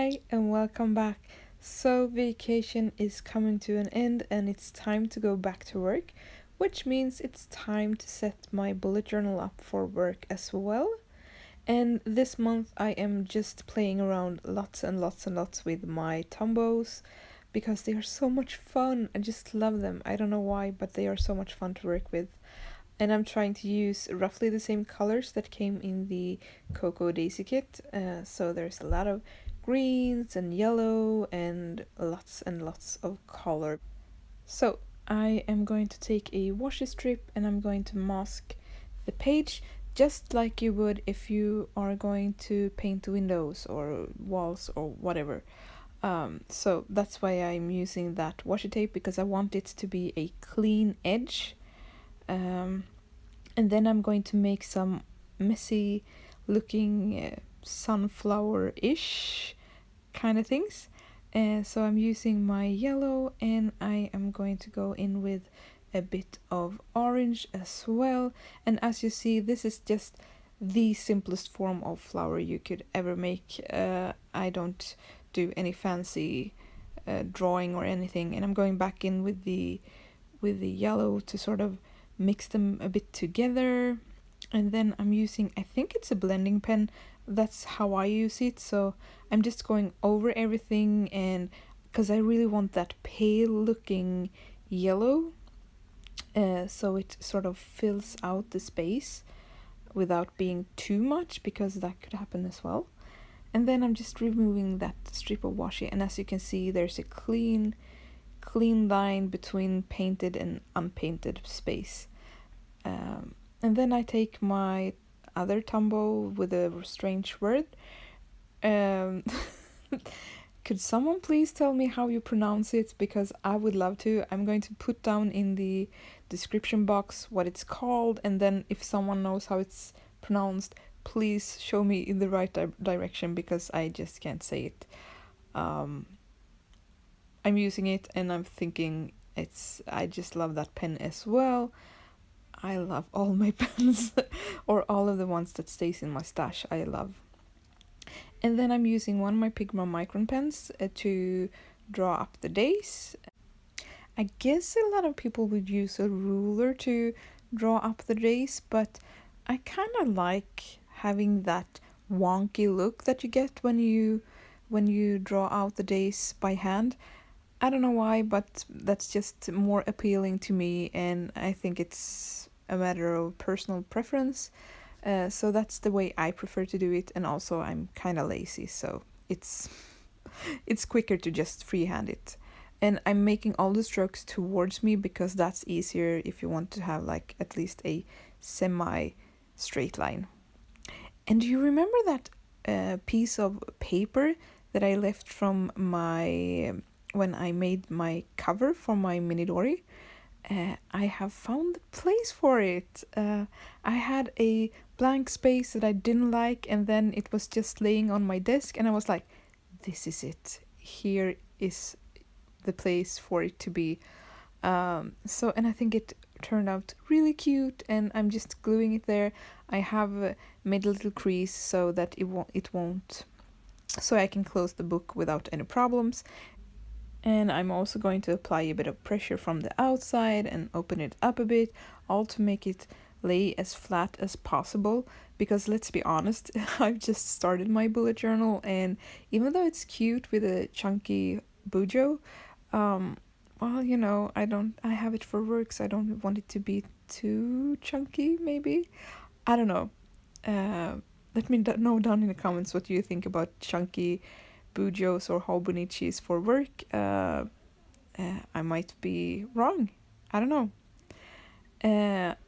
Hi and welcome back. So vacation is coming to an end and it's time to go back to work, which means it's time to set my bullet journal up for work as well. And this month I am just playing around lots and lots and lots with my Tombows because they are so much fun. I just love them. I don't know why, but they are so much fun to work with. And I'm trying to use roughly the same colors that came in the Cocoa Daisy kit. So there's a lot of greens and yellow and lots of color. So I am going to take a washi strip and I'm going to mask the page just like you would if you are going to paint windows or walls or whatever. So that's why I'm using that washi tape, because I want it to be a clean edge. And then I'm going to make some messy looking sunflower-ish kind of things. So I'm using my yellow and I am going to go in with a bit of orange as well. And as you see, this is just the simplest form of flower you could ever make. I don't do any fancy drawing or anything, and I'm going back in with the yellow to sort of mix them a bit together. And then I'm using, I think it's a blending pen, that's how I use it. So I'm just going over everything, and because I really want that pale looking yellow, so it sort of fills out the space without being too much, because that could happen as well. And then I'm just removing that strip of washi, and as you can see, there's a clean line between painted and unpainted space. And then I take my other Tombow with a strange word. Could someone please tell me how you pronounce it? Because I would love to. I'm going to put down in the description box what it's called, and then if someone knows how it's pronounced, please show me in the right direction, because I just can't say it. I'm using it and I'm thinking I just love that pen as well. I love all my pens, or all of the ones that stays in my stash, I love. And then I'm using one of my Pigma Micron pens to draw up the days. I guess a lot of people would use a ruler to draw up the days, but I kind of like having that wonky look that you get when you draw out the days by hand. I don't know why, but that's just more appealing to me, and I think it's a matter of personal preference. So that's the way I prefer to do it, and also I'm kind of lazy, so it's quicker to just freehand it. And I'm making all the strokes towards me because that's easier if you want to have like at least a semi straight line. And do you remember that piece of paper that I left from when I made my cover for my mini dory? I have found the place for it. I had a blank space that I didn't like, and then it was just laying on my desk, and I was like, this is it. Here is the place for it to be. And I think it turned out really cute, and I'm just gluing it there. I have made a little crease so that it won't, so I can close the book without any problems. And I'm also going to apply a bit of pressure from the outside and open it up a bit, all to make it lay as flat as possible, because let's be honest, I've just started my bullet journal, and even though it's cute with a chunky bujo, well, you know, I have it for work, so I don't want it to be too chunky, maybe. I don't know. Let me know down in the comments what you think about chunky bujos or hobonichis for work. I might be wrong. I don't know.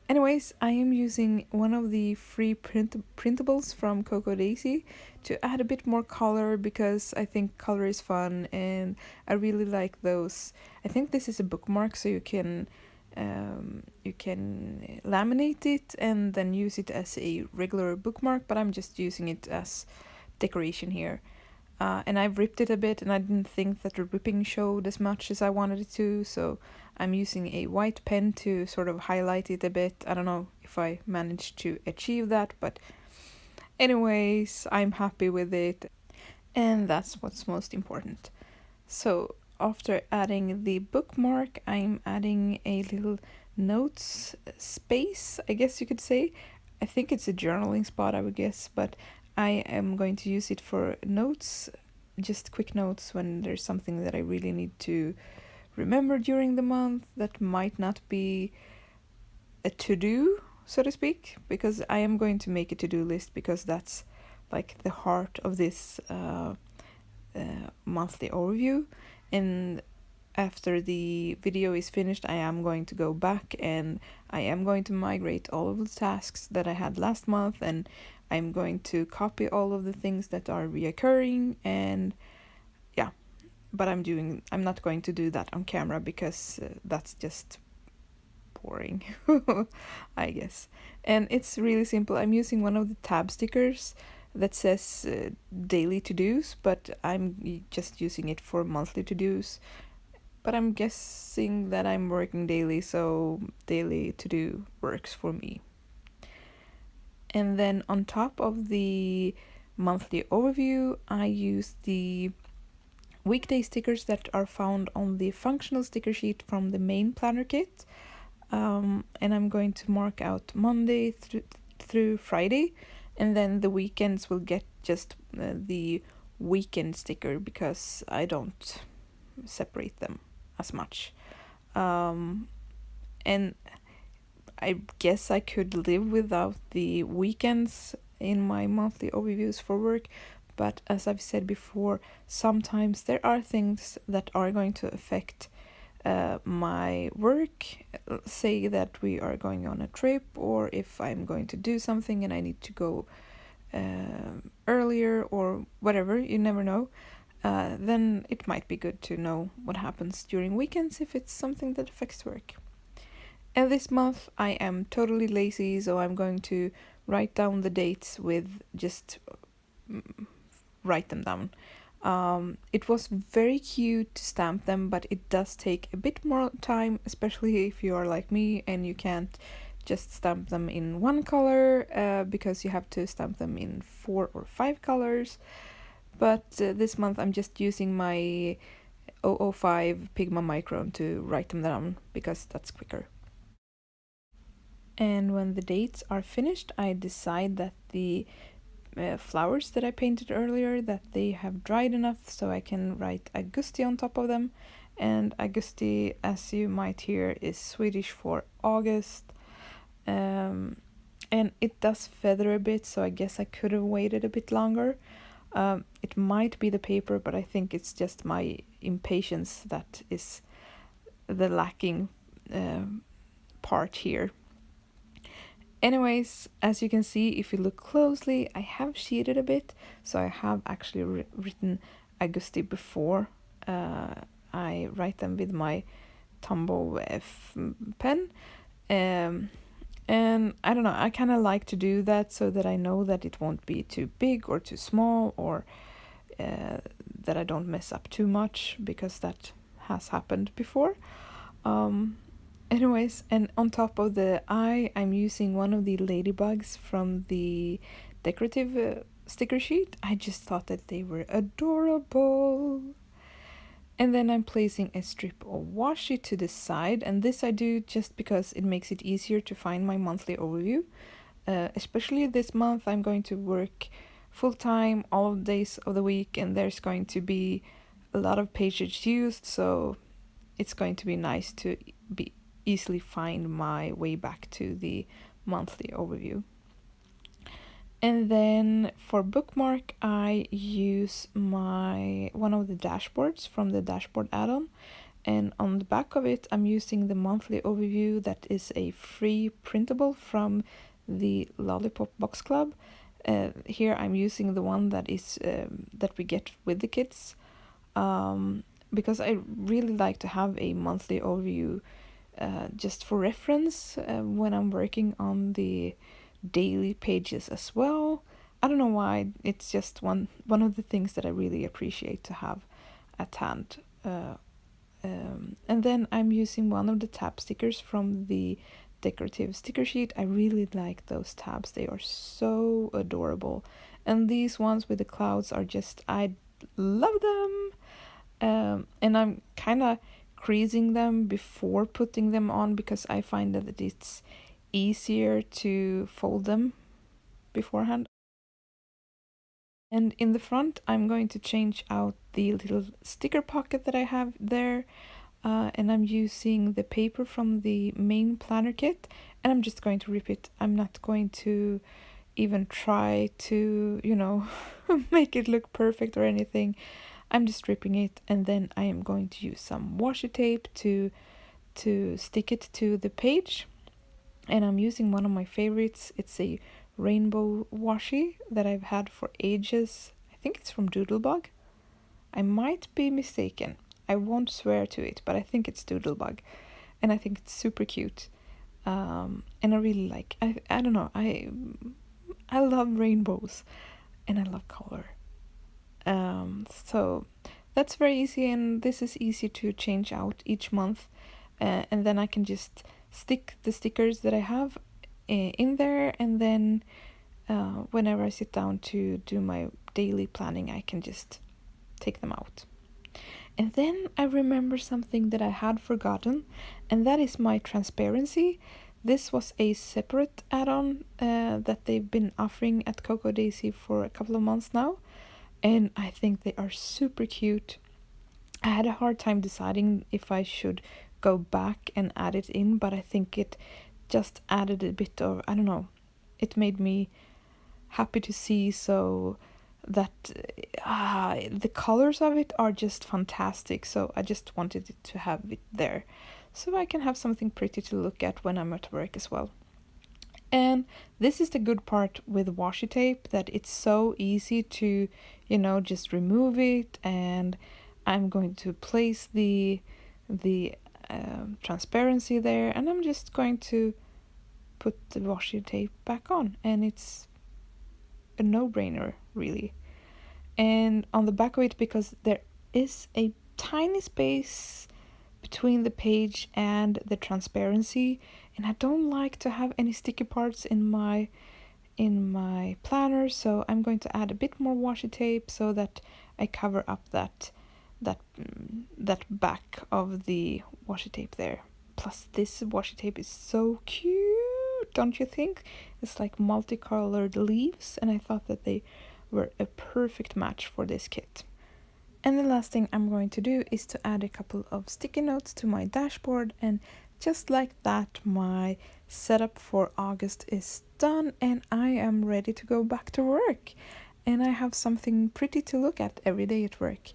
Anyways, I am using one of the free printables from Cocoa Daisy to add a bit more color, because I think color is fun and I really like those. I think this is a bookmark, so you can laminate it and then use it as a regular bookmark, but I'm just using it as decoration here. And I've ripped it a bit, and I didn't think that the ripping showed as much as I wanted it to, so I'm using a white pen to sort of highlight it a bit. I don't know if I managed to achieve that, but anyways, I'm happy with it. And that's what's most important. So after adding the bookmark, I'm adding a little notes space, I guess you could say. I think it's a journaling spot, I would guess, but I am going to use it for notes, just quick notes when there's something that I really need to remember during the month that might not be a to-do, so to speak, because I am going to make a to-do list because that's like the heart of this monthly overview. And after the video is finished, I am going to go back and I am going to migrate all of the tasks that I had last month, and I'm going to copy all of the things that are reoccurring. And yeah, but I'm not going to do that on camera because that's just boring, I guess. And it's really simple. I'm using one of the tab stickers that says daily to-dos, but I'm just using it for monthly to-dos. But I'm guessing that I'm working daily, so daily to-do works for me. And then on top of the monthly overview, I use the weekday stickers that are found on the functional sticker sheet from the main planner kit. And I'm going to mark out Monday through Friday, and then the weekends will get just the weekend sticker because I don't separate them as much. And I guess I could live without the weekends in my monthly overviews for work, but as I've said before, sometimes there are things that are going to affect my work. Say that we are going on a trip, or if I'm going to do something and I need to go earlier or whatever, you never know. Then it might be good to know what happens during weekends if it's something that affects work. And this month I am totally lazy, so I'm going to write down the dates with just write them down. It was very cute to stamp them, but it does take a bit more time, especially if you are like me and you can't just stamp them in one color because you have to stamp them in 4 or 5 colors. But this month I'm just using my 005 Pigma Micron to write them down because that's quicker. And when the dates are finished, I decide that the flowers that I painted earlier, that they have dried enough so I can write augusti on top of them. And augusti, as you might hear, is Swedish for August. And it does feather a bit, so I guess I could have waited a bit longer. It might be the paper, but I think it's just my impatience that is the lacking part here. Anyways, as you can see, if you look closely, I have sheeted a bit, so I have actually written augusti before I write them with my Tombow F pen. And I don't know, I kind of like to do that so that I know that it won't be too big or too small, or that I don't mess up too much, because that has happened before. Anyways, and on top of the eye, I'm using one of the ladybugs from the decorative sticker sheet. I just thought that they were adorable. And then I'm placing a strip of washi to the side, and this I do just because it makes it easier to find my monthly overview. Especially this month, I'm going to work full-time all of the days of the week, and there's going to be a lot of pages used, so it's going to be nice to be easily find my way back to the monthly overview. And then for bookmark, I use one of the dashboards from the dashboard add-on, and on the back of it I'm using the monthly overview that is a free printable from the Lollipop Box Club. Here I'm using the one that is that we get with the kits, because I really like to have a monthly overview just for reference when I'm working on the daily pages as well. I don't know why, it's just one of the things that I really appreciate to have at hand. And then I'm using one of the tab stickers from the decorative sticker sheet. I really like those tabs, they are so adorable, And these ones with the clouds are just, I love them. And I'm kind of creasing them before putting them on because I find that it's easier to fold them beforehand. And in the front, I'm going to change out the little sticker pocket that I have there. And I'm using the paper from the main planner kit, and I'm just going to rip it. I'm not going to even try to, make it look perfect or anything. I'm just ripping it, and then I am going to use some washi tape to stick it to the page. And I'm using one of my favorites. It's a rainbow washi that I've had for ages. I think it's from Doodlebug. I might be mistaken. I won't swear to it, but I think it's Doodlebug, and I think it's super cute. And I really like. I don't know. I love rainbows, and I love color. So that's very easy, and this is easy to change out each month, and then I can just stick the stickers that I have in there, and then whenever I sit down to do my daily planning, I can just take them out. And then I remember something that I had forgotten, and that is my transparency. This was a separate add-on that they've been offering at Cocoa Daisy for a couple of months now, and I think they are super cute. I had a hard time deciding if I should go back and add it in, but I think it just added a bit of, I don't know, it made me happy to see, so that the colors of it are just fantastic, so I just wanted it to have it there so I can have something pretty to look at when I'm at work as well. And this is the good part with washi tape, that it's so easy to, just remove it. And I'm going to place the transparency there, and I'm just going to put the washi tape back on, and it's a no-brainer, really. And on the back of it, because there is a tiny space between the page and the transparency, and I don't like to have any sticky parts in my planner, so I'm going to add a bit more washi tape so that I cover up that back of the washi tape there. Plus, this washi tape is so cute, don't you think? It's like multicolored leaves, and I thought that they were a perfect match for this kit. And the last thing I'm going to do is to add a couple of sticky notes to my dashboard, and just like that, my setup for August is done, and I am ready to go back to work. And I have something pretty to look at every day at work.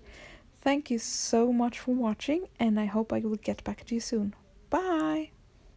Thank you so much for watching, and I hope I will get back to you soon. Bye!